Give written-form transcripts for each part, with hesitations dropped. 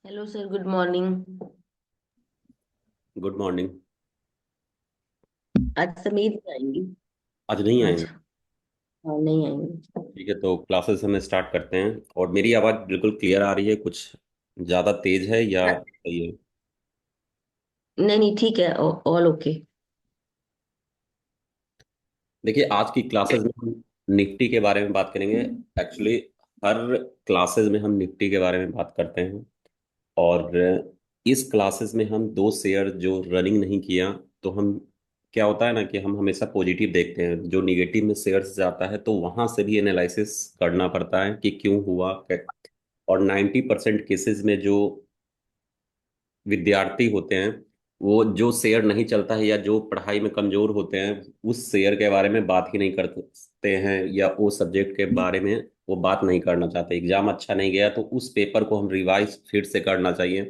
Hello sir, good morning. Good morning. आज समीर नहीं आएंगी। आज नहीं आज आएंगे? हाँ, नहीं आएंगी। ठीक है, तो क्लासेस हमें स्टार्ट करते हैं। और मेरी आवाज़ बिल्कुल क्लियर आ रही है? कुछ ज़्यादा तेज है या सही है? नहीं नहीं, ठीक है। All okay. देखिए, आज की क्लासेस में हम निफ्टी के बारे में बात करेंगे। एक्चुअली हर क्लासेस में हम निफ्टी के बारे में बात करते हैं। और इस क्लासेस में हम दो शेयर जो रनिंग नहीं किया, तो हम क्या होता है ना कि हम हमेशा पॉजिटिव देखते हैं। जो निगेटिव में शेयर्स जाता है तो वहां से भी एनालिसिस करना पड़ता है कि क्यों हुआ। और 90% केसेस में जो विद्यार्थी होते हैं, वो जो शेयर नहीं चलता है या जो पढ़ाई में कमजोर होते हैं, उस शेयर के बारे में बात ही नहीं करते हैं, या वो सब्जेक्ट के बारे में वो बात नहीं करना चाहते। एग्जाम अच्छा नहीं गया तो उस पेपर को हम रिवाइज फिर से करना चाहिए।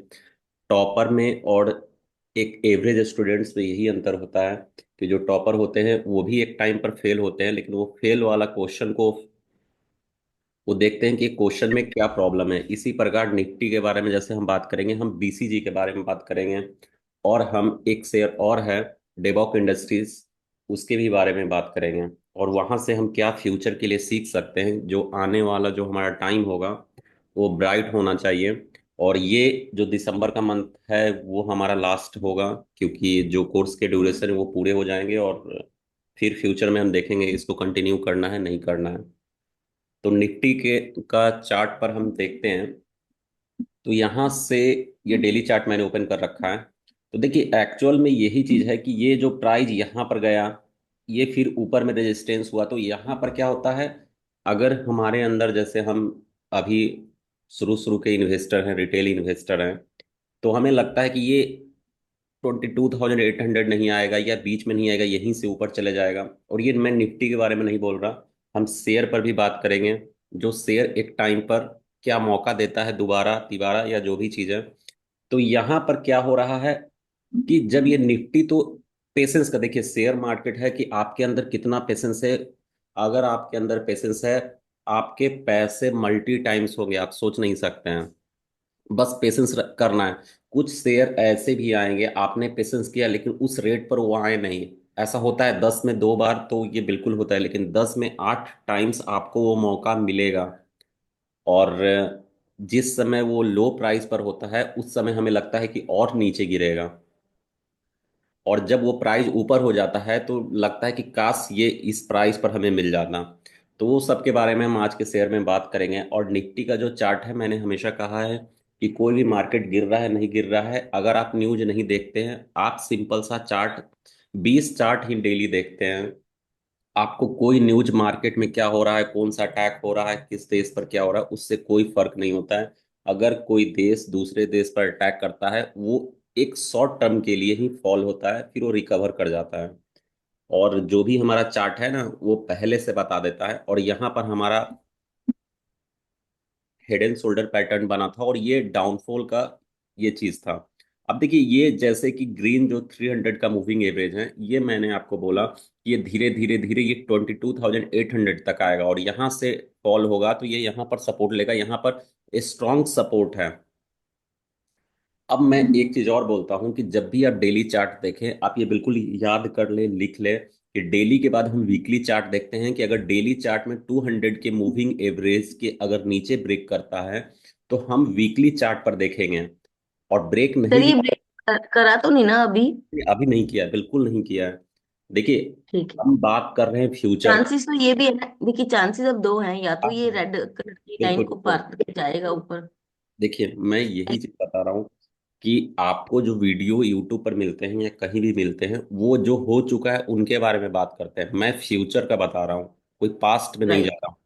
टॉपर में और एक एवरेज स्टूडेंट्स में यही अंतर होता है कि जो टॉपर होते हैं वो भी एक टाइम पर फेल होते हैं, लेकिन वो फेल वाला क्वेश्चन को वो देखते हैं कि क्वेश्चन में क्या प्रॉब्लम है। इसी प्रकार निफ्टी के बारे में जैसे हम बात करेंगे, हम बीसीजी के बारे में बात करेंगे। और हम एक शेयर और है, डेबॉक इंडस्ट्रीज, उसके भी बारे में बात करेंगे। और वहां से हम क्या फ्यूचर के लिए सीख सकते हैं, जो आने वाला जो हमारा टाइम होगा वो ब्राइट होना चाहिए। और ये जो दिसंबर का मंथ है वो हमारा लास्ट होगा, क्योंकि जो कोर्स के ड्यूरेशन है वो पूरे हो जाएंगे। और फिर फ्यूचर में हम देखेंगे इसको कंटिन्यू करना है नहीं करना है। तो निफ्टी के का चार्ट पर हम देखते हैं, तो यहाँ से ये डेली चार्ट मैंने ओपन कर रखा है। तो देखिए, एक्चुअल में यही चीज है कि ये जो प्राइस यहाँ पर गया, ये फिर ऊपर में रेजिस्टेंस हुआ, तो यहाँ पर क्या होता है, अगर हमारे अंदर जैसे हम अभी शुरू शुरू के इन्वेस्टर हैं, रिटेल इन्वेस्टर हैं, तो हमें लगता है कि ये 22,800 नहीं आएगा या बीच में नहीं आएगा, यहीं से ऊपर चले जाएगा। और ये मैं निफ्टी के बारे में नहीं बोल रहा, हम शेयर पर भी बात करेंगे। जो शेयर एक टाइम पर क्या मौका देता है, दोबारा तिबारा या जो भी चीज है। तो यहाँ पर क्या हो रहा है कि जब ये निफ्टी तो पेशेंस का देखिए, शेयर मार्केट है कि आपके अंदर कितना पेशेंस है। अगर आपके अंदर पेशेंस है, आपके पैसे मल्टी टाइम्स होंगे, आप सोच नहीं सकते हैं। बस पेशेंस करना है। कुछ शेयर ऐसे भी आएंगे, आपने पेशेंस किया लेकिन उस रेट पर वो आए नहीं। ऐसा होता है 10 में 2 बार तो ये बिल्कुल होता है, लेकिन 10 में 8 टाइम्स आपको वो मौका मिलेगा। और जिस समय वो लो प्राइस पर होता है उस समय हमें लगता है कि और नीचे गिरेगा। और जब वो प्राइस ऊपर हो जाता है तो लगता है कि काश ये इस प्राइस पर हमें मिल जाता। तो वो सब के बारे में हम आज के शेयर में बात करेंगे। और निफ्टी का जो चार्ट है, मैंने हमेशा कहा है कि कोई भी मार्केट गिर रहा है नहीं गिर रहा है, अगर आप न्यूज नहीं देखते हैं, आप सिंपल सा चार्ट 20 चार्ट ही डेली देखते हैं, आपको कोई न्यूज मार्केट में क्या हो रहा है, कौन सा अटैक हो रहा है, किस देश पर क्या हो रहा है, उससे कोई फर्क नहीं होता है। अगर कोई देश दूसरे देश पर अटैक करता है, वो एक शॉर्ट टर्म के लिए ही फॉल होता है, फिर वो रिकवर कर जाता है। और जो भी हमारा चार्ट है ना, वो पहले से बता देता है। और यहाँ पर हमारा हेड एंड शोल्डर पैटर्न बना था और ये डाउनफॉल का ये चीज था। अब देखिए, ये जैसे कि ग्रीन जो 300 का मूविंग एवरेज है, ये मैंने आपको बोला कि ये धीरे धीरे धीरे ये 22,800 तक आएगा और यहाँ से फॉल होगा, तो ये यहाँ पर सपोर्ट लेगा, यहाँ पर स्ट्रॉन्ग सपोर्ट है। अब मैं एक चीज और बोलता हूं कि जब भी आप डेली चार्ट देखें, आप ये बिल्कुल याद कर ले, लिख ले कि डेली के बाद हम वीकली चार्ट देखते हैं कि अगर डेली चार्ट में 200 के मूविंग एवरेज के अगर नीचे ब्रेक करता है, तो हम वीकली चार्ट पर देखेंगे। और ब्रेक सर, नहीं ये भी, ब्रेक करा तो नहीं ना अभी? अभी नहीं किया, बिल्कुल नहीं किया है। देखिए, ठीक है। हम बात कर रहे हैं फ्यूचर। चांसेस तो ये भी है ना, देखिए चांसेस अब दो हैं, या तो हाँ, ये रेड कलर की लाइन बिल्कुल को बिल्कुल। पार करके जाएगा ऊपर। देखिए, मैं यही चीज बता रहा हूँ कि आपको जो वीडियो यूट्यूब पर मिलते हैं या कहीं भी मिलते हैं, वो जो हो चुका है उनके बारे में बात करते हैं। मैं फ्यूचर का बता रहा हूँ, कोई पास्ट में नहीं जा राइट। रहा हूँ।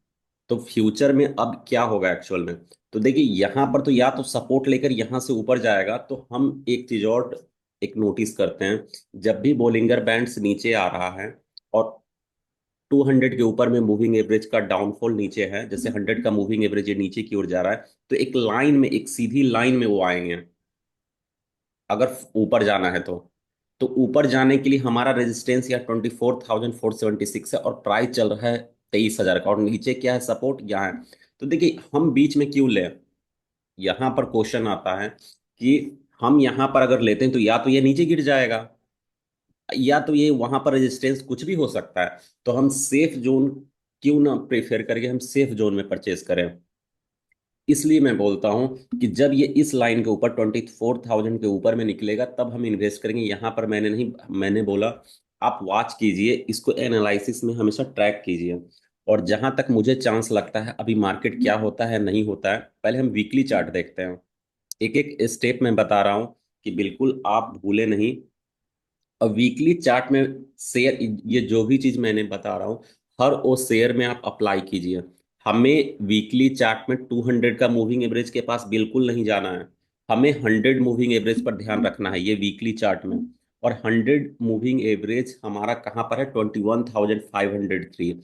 तो फ्यूचर में अब क्या होगा एक्चुअल में, तो देखिए यहाँ पर तो या तो सपोर्ट लेकर यहाँ से ऊपर जाएगा, तो हम एक चीज और एक नोटिस करते हैं। जब भी बोलिंगर बैंड्स नीचे आ रहा है और 200 के ऊपर में मूविंग एवरेज का डाउनफॉल नीचे है, जैसे 100 का मूविंग एवरेज ये नीचे की ओर जा रहा है, तो एक लाइन में, एक सीधी लाइन में वो आएंगे। अगर ऊपर जाना है तो ऊपर जाने के लिए हमारा रेजिस्टेंस या 24,476 है और प्राइस चल रहा है 23,000 का, और नीचे क्या है, सपोर्ट यहाँ है। तो देखिए, हम बीच में क्यों लें, यहाँ पर क्वेश्चन आता है कि हम यहाँ पर अगर लेते हैं तो या तो ये नीचे गिर जाएगा, या तो ये वहां पर रेजिस्टेंस कुछ भी हो सकता है। तो हम सेफ जोन क्यों ना प्रेफर करके हम सेफ जोन में परचेज करें। इसलिए मैं बोलता हूं कि जब ये इस लाइन के ऊपर 24,000 के ऊपर में निकलेगा तब हम इन्वेस्ट करेंगे। यहाँ पर मैंने नहीं, मैंने बोला आप वॉच कीजिए इसको, एनालिसिस में हमेशा ट्रैक कीजिए। और जहां तक मुझे चांस लगता है अभी मार्केट क्या होता है नहीं होता है, पहले हम वीकली चार्ट देखते हैं। एक एक स्टेप में बता रहा हूं कि बिल्कुल आप भूले नहीं। और वीकली चार्ट में शेयर, ये जो भी चीज मैंने बता रहा हूँ हर वो शेयर में आप अप्लाई कीजिए। हमें वीकली चार्ट में 200 का मूविंग एवरेज के पास बिल्कुल नहीं जाना है। हमें 100 मूविंग एवरेज पर ध्यान रखना है ये वीकली चार्ट में। और 100 मूविंग एवरेज हमारा कहाँ पर है? 21,503।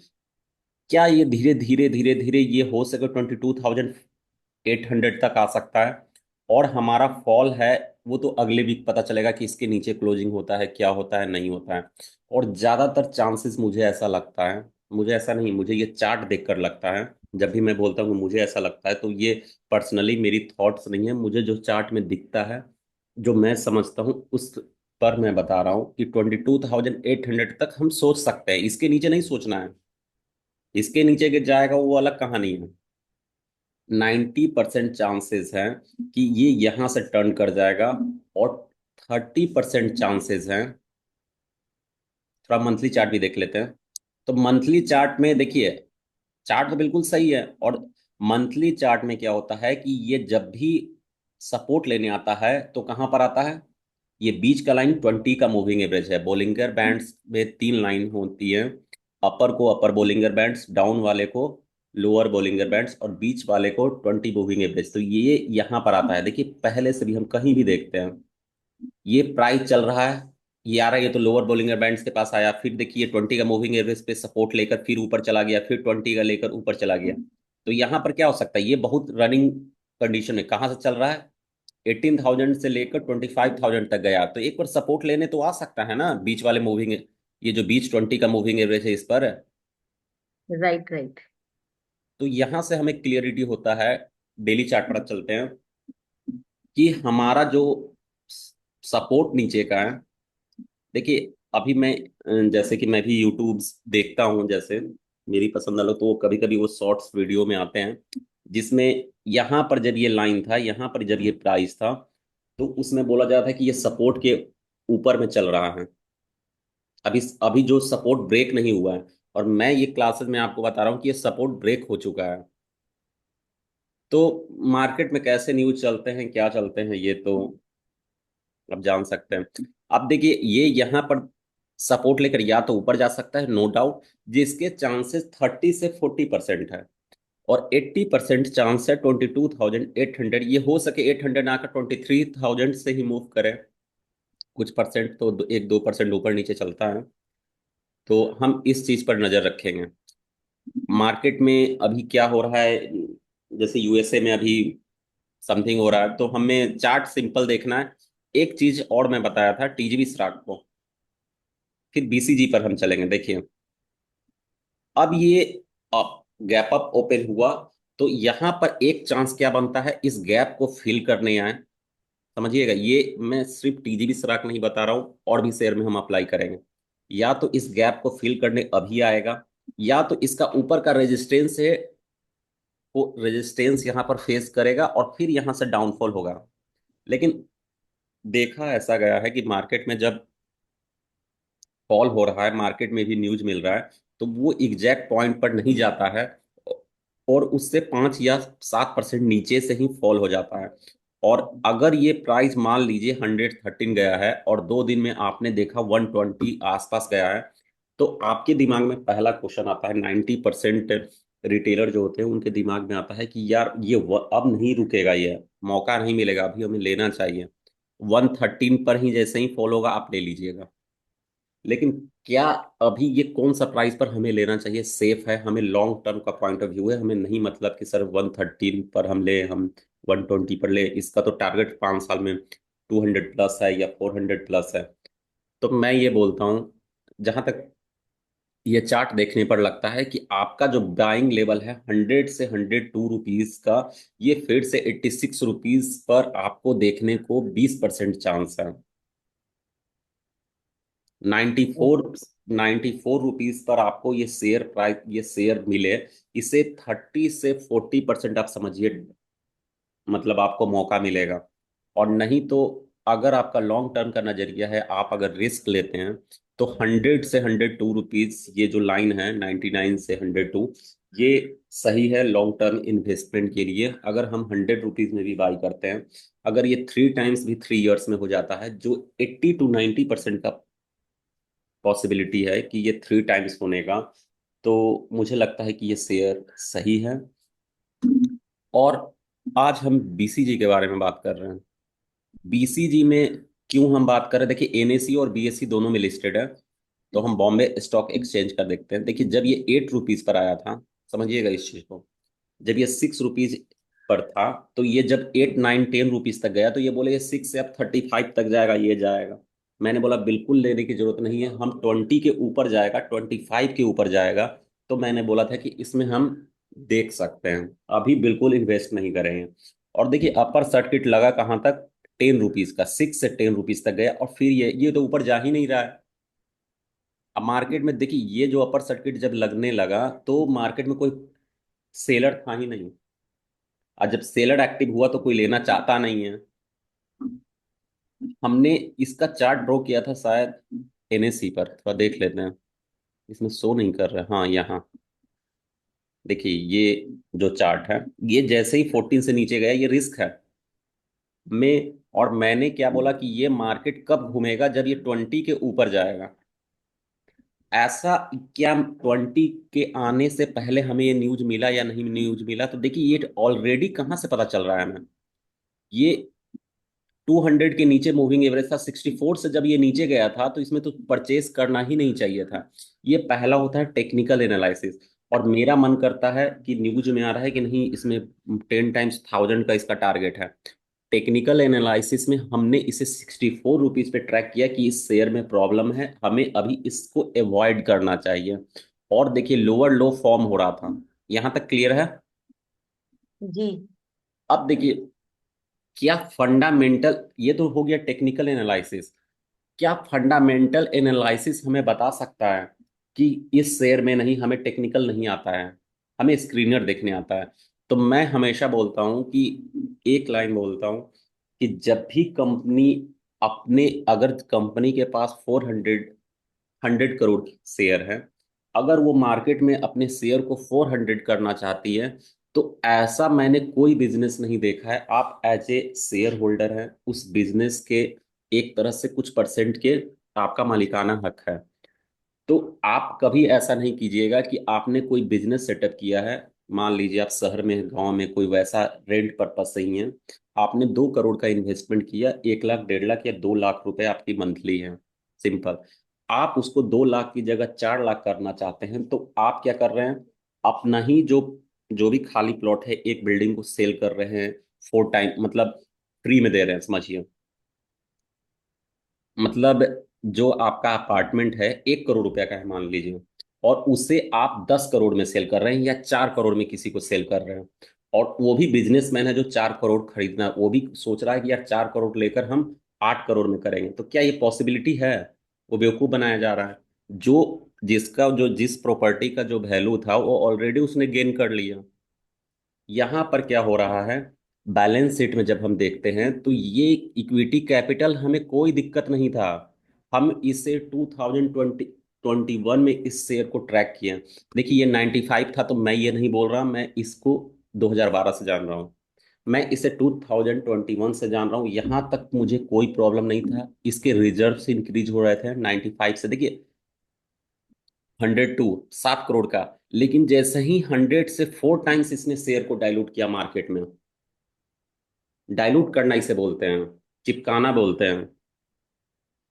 क्या ये धीरे धीरे धीरे धीरे ये हो सके 22,800 तक आ सकता है? और हमारा फॉल है वो तो अगले वीक पता चलेगा कि इसके नीचे क्लोजिंग होता है, क्या होता है, नहीं होता है। और ज्यादातर चांसेस मुझे ऐसा लगता है, मुझे ऐसा नहीं, मुझे ये चार्ट देखकर लगता है। जब भी मैं बोलता हूँ मुझे ऐसा लगता है तो ये पर्सनली मेरी थॉट्स नहीं है, मुझे जो चार्ट में दिखता है, जो मैं समझता हूँ उस पर मैं बता रहा हूँ कि 22,800 तक हम सोच सकते हैं। इसके नीचे नहीं सोचना है। इसके नीचे गिर जाएगा वो अलग कहानी है। 90% चांसेस हैं कि ये यहां से टर्न कर जाएगा। और 30% चांसेस हैं। थोड़ा मंथली चार्ट भी देख लेते हैं। तो मंथली चार्ट में देखिए, चार्ट तो बिल्कुल सही है। और मंथली चार्ट में क्या होता है कि ये जब भी सपोर्ट लेने आता है तो कहां पर आता है? ये बीच का लाइन 20 का मूविंग एवरेज है। बोलिंगर बैंड्स में तीन लाइन होती है। अपर को अपर बोलिंगर बैंड्स, डाउन वाले को लोअर बोलिंगर बैंड्स, और बीच वाले को 20 मूविंग एवरेज। तो ये यहाँ पर आता है। देखिए पहले से भी हम कहीं भी देखते हैं ये प्राइस चल रहा है, ये आ रहा है, ये तो लोअर बोलिंगर बैंड्स के पास आया, फिर देखिए 20 का मूविंग एवरेज पे सपोर्ट लेकर फिर ऊपर चला गया, फिर 20 का लेकर ऊपर चला गया। तो यहाँ पर क्या हो सकता है? ये बहुत रनिंग कंडीशन में कहाँ से चल रहा है? 18,000 से लेकर 25,000 तक गया। तो एक बार सपोर्ट लेने तो आ सकता है ना बीच वाले मूविंग, ये जो बीच 20 का मूविंग एवरेज है इस पर। Right right. तो यहां से हमें क्लियरिटी होता है। डेली चार्ट पर चलते हैं कि हमारा जो सपोर्ट नीचे का है। देखिए अभी मैं जैसे कि मैं भी यूट्यूब देखता हूँ, जैसे मेरी पसंद वालों तो कभी कभी वो शॉर्ट्स वीडियो में आते हैं जिसमें यहाँ पर जब ये लाइन था, यहाँ पर जब ये प्राइस था, तो उसमें बोला जाता है कि ये सपोर्ट के ऊपर में चल रहा है। अभी अभी जो सपोर्ट ब्रेक नहीं हुआ है। और मैं ये क्लासेस में आपको बता रहा हूँ कि ये सपोर्ट ब्रेक हो चुका है। तो मार्केट में कैसे न्यूज चलते हैं, क्या चलते हैं, ये तो आप जान सकते हैं। अब देखिए ये यहाँ पर सपोर्ट लेकर या तो ऊपर जा सकता है, नो डाउट, जिसके चांसेस 30 से 40% है। और 80% चांस है 22,800 ये हो सके 800 आकर 23,000 से ही मूव करे। कुछ परसेंट तो 1-2% ऊपर नीचे चलता है। तो हम इस चीज पर नजर रखेंगे। मार्केट में अभी क्या हो रहा है, जैसे यूएसए में अभी समथिंग हो रहा है, तो हमें चार्ट सिंपल देखना है। एक चीज और मैं बताया था टीजीबी स्टॉक को, फिर बीसीजी पर हम चलेंगे। देखिए अब ये गैप अप ओपन हुआ, तो यहां पर एक चांस क्या बनता है, इस गैप को फिल करने आए। समझिएगा, ये मैं सिर्फ टीजीबी स्टॉक नहीं बता रहा हूँ, और भी शेयर में हम अप्लाई करेंगे। या तो इस गैप को फिल करने अभी आएगा, या तो इसका ऊपर का रेजिस्टेंस है वो रेजिस्टेंस यहाँ पर फेस करेगा और फिर यहाँ से डाउनफॉल होगा। लेकिन देखा ऐसा गया है कि मार्केट में जब फॉल हो रहा है, मार्केट में भी न्यूज मिल रहा है, तो वो एग्जैक्ट पॉइंट पर नहीं जाता है, और उससे 5 या 7% नीचे से ही फॉल हो जाता है। और अगर ये प्राइस मान लीजिए 113 गया है और 2 दिन में आपने देखा 120 आसपास गया है, तो आपके दिमाग में पहला क्वेश्चन आता है, 90% रिटेलर जो होते हैं उनके दिमाग में आता है कि यार ये अब नहीं रुकेगा, ये मौका नहीं मिलेगा, अभी हमें लेना चाहिए। 113 पर ही जैसे ही फॉल होगा आप ले लीजिएगा। लेकिन क्या अभी ये कौन सा प्राइस पर हमें लेना चाहिए सेफ है? हमें लॉन्ग टर्म का पॉइंट ऑफ व्यू है, हमें नहीं मतलब कि सर 113 पर हम ले, हम 120 पर ले, इसका तो टारगेट 5 साल में 200 प्लस है या 400 प्लस है। तो मैं ये बोलता हूँ, जहां तक ये चार्ट देखने पर लगता है कि आपका जो बाइंग लेवल है 100 से 102 रुपीज का, ये फिर से 86 रुपीज पर आपको देखने को 20% चांस है। 94 रुपीज पर आपको ये शेयर प्राइस, ये शेयर मिले, इसे 30 से 40% आप समझिए, मतलब आपको मौका मिलेगा। और नहीं तो अगर आपका लॉन्ग टर्म का नजरिया है, आप अगर रिस्क लेते हैं, तो 100 से 102 रुपीज, ये जो लाइन है 99 से 102, ये सही है लॉन्ग टर्म इन्वेस्टमेंट के लिए। अगर हम 100 रुपीज में भी बाई करते हैं, अगर ये 3 टाइम्स भी 3 इयर्स में हो जाता है, जो 80 to 90% का पॉसिबिलिटी है कि ये 3 टाइम्स होने का, तो मुझे लगता है कि ये शेयर सही है। और आज हम बीसीजी के बारे में बात कर रहे हैं। बीसीजी में क्यों हम बात कर रहे हैं, देखिए एनएसी और बीएससी दोनों में लिस्टेड है। तो हम बॉम्बे स्टॉक एक्सचेंज का देखते हैं। देखिए जब ये 8 रुपीज पर आया था, समझिएगा इस चीज को, जब ये 6 रुपीज पर था, तो ये जब 8 9 10 रुपीज तक गया, तो ये बोले ये 6 से अब 35 तक जाएगा, ये जाएगा। मैंने बोला बिल्कुल लेने की जरूरत नहीं है, हम 20 के ऊपर जाएगा, 25 के ऊपर जाएगा, तो मैंने बोला था कि इसमें हम देख सकते हैं, अभी बिल्कुल इन्वेस्ट नहीं करेंगे। और देखिए अपर सर्किट लगा कहाँ तक, 10 रुपीज का, 6 से 10 रुपीज तक गया, और फिर ये तो ऊपर जा ही नहीं रहा है। अब मार्केट में देखिए ये जो अपर सर्किट जब लगने लगा, तो मार्केट में कोई सेलर था ही नहीं। और जब सेलर एक्टिव हुआ तो कोई लेना चाहता नहीं है। हमने इसका चार्ट ड्रॉ किया था शायद एनएससी पर, थोड़ा देख लेते हैं। इसमें शो नहीं कर रहा है, हाँ यहाँ देखिए, ये जो चार्ट है, ये जैसे ही 14 से नीचे गया, ये रिस्क है में। और मैंने क्या बोला कि ये मार्केट कब घूमेगा, जब ये 20 के ऊपर जाएगा। ऐसा क्या 20 के आने से पहले हमें ये न्यूज मिला या नहीं न्यूज मिला, तो देखिए ये ऑलरेडी कहाँ से पता चल रहा है हमें। ये 200 के नीचे मूविंग एवरेज था, 64 से जब ये नीचे गया था, तो इसमें तो परचेस करना ही नहीं चाहिए था। ये पहला होता है टेक्निकल एनालिसिस। और मेरा मन करता है कि न्यूज में आ रहा है कि नहीं, इसमें 10 टाइम्स 1000 का इसका टारगेट है। टेक्निकल एनालिसिस में हमने इसे 64 रुपीज पे ट्रैक किया कि इस शेयर में प्रॉब्लम है, हमें अभी इसको अवॉइड करना चाहिए। और देखिए लोअर लो फॉर्म हो रहा था, यहां तक क्लियर है। जी। अब देखिए क्या फंडामेंटल, ये तो हो गया टेक्निकल एनालिसिस, क्या फंडामेंटल एनालिसिस हमें बता सकता है कि इस शेयर में, नहीं हमें टेक्निकल नहीं आता है, हमें स्क्रीनर देखने आता है। तो मैं हमेशा बोलता हूं कि, एक लाइन बोलता हूं कि जब भी कंपनी अपने, अगर कंपनी के पास 100 शेयर है, अगर वो मार्केट में अपने शेयर को 400 करना चाहती है, तो ऐसा मैंने कोई बिजनेस नहीं देखा है। आप एज ए शेयर होल्डर हैं उस बिजनेस के, एक तरह से कुछ परसेंट के आपका मालिकाना हक है। तो आप कभी ऐसा नहीं कीजिएगा कि आपने कोई बिजनेस सेटअप किया है, मान लीजिए आप शहर में गांव में कोई वैसा रेंट पर्पस सही है, आपने 2 करोड़ का इन्वेस्टमेंट किया, 1 लाख 1.5 लाख या 2 लाख रुपए आपकी मंथली है, सिंपल। आप उसको 2 लाख की जगह 4 लाख करना चाहते हैं, तो आप क्या कर रहे हैं, अपना ही जो जो भी खाली प्लॉट है, एक बिल्डिंग को सेल कर रहे हैं, 4 टाइम, मतलब फ्री में दे रहे हैं, समझिए। मतलब जो आपका अपार्टमेंट है 1 करोड़ रुपया का है मान लीजिए, और उसे आप 10 करोड़ में सेल कर रहे हैं, या 4 करोड़ में किसी को सेल कर रहे हैं। और वो भी बिजनेसमैन है जो 4 करोड़ खरीदना, वो भी सोच रहा है कि यार 4 करोड़ लेकर हम 8 करोड़ में करेंगे, तो क्या ये पॉसिबिलिटी है? वो बेवकूफ बनाया जा रहा है। जो जिसका जो जिस प्रॉपर्टी का जो वैल्यू था, वो ऑलरेडी उसने गेन कर लिया। यहाँ पर क्या हो रहा है, बैलेंस शीट में जब हम देखते हैं, तो ये इक्विटी कैपिटल हमें कोई दिक्कत नहीं था। हम इसे 2021 में इस शेयर को ट्रैक किए। देखिए ये 95 था, तो मैं ये नहीं बोल रहा, मैं इसको 2012 से जान रहा हूँ, मैं इसे 2021 से जान रहा हूँ। यहाँ तक मुझे कोई प्रॉब्लम नहीं था, इसके रिजर्व इंक्रीज हो रहे थे 95 से, देखिए 102, 7 करोड़ का। लेकिन जैसे ही 100 से 4 टाइम्स इसने शेयर को डाइल्यूट किया मार्केट में, डाइल्यूट करना इसे बोलते हैं, चिपकाना बोलते हैं।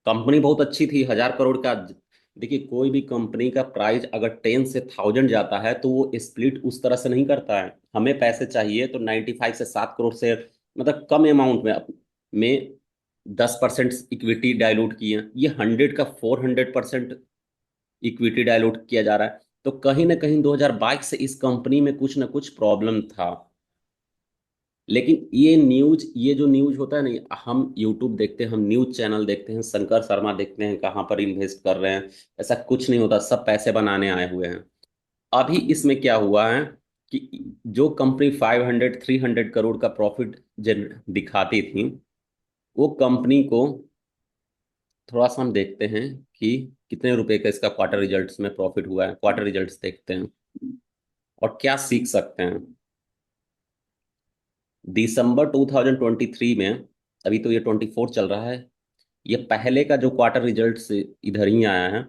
कंपनी बहुत अच्छी थी, 1000 करोड़ का। देखिए कोई भी कंपनी का प्राइस अगर 10 से 1000 जाता है, तो वो स्प्लिट उस तरह से नहीं करता है। हमें पैसे चाहिए तो 95 से 7 करोड़ से, मतलब कम अमाउंट में 10% इक्विटी डाइल्यूट किए, ये 100 का 400%। इक्विटी डायलूट किया जा रहा है। तो कहीं ना कहीं 2022 से इस कंपनी में कुछ ना कुछ प्रॉब्लम था। लेकिन ये जो न्यूज होता है ना, हम यूट्यूब देखते हैं, हम न्यूज चैनल देखते हैं, शंकर शर्मा देखते हैं कहाँ पर इन्वेस्ट कर रहे हैं, ऐसा कुछ नहीं होता, सब पैसे बनाने आए हुए हैं। अभी इसमें क्या हुआ है कि जो कंपनी 300 करोड़ का प्रॉफिट जन दिखाती थी, वो कंपनी को थोड़ा सा हम देखते हैं कि कितने रुपए का इसका क्वार्टर रिजल्ट्स में प्रॉफिट हुआ है। क्वार्टर रिजल्ट्स देखते हैं और क्या सीख सकते हैं। दिसंबर 2023 में, अभी तो ये 24 चल रहा है, ये पहले का जो क्वार्टर रिजल्ट्स इधर ही आया है।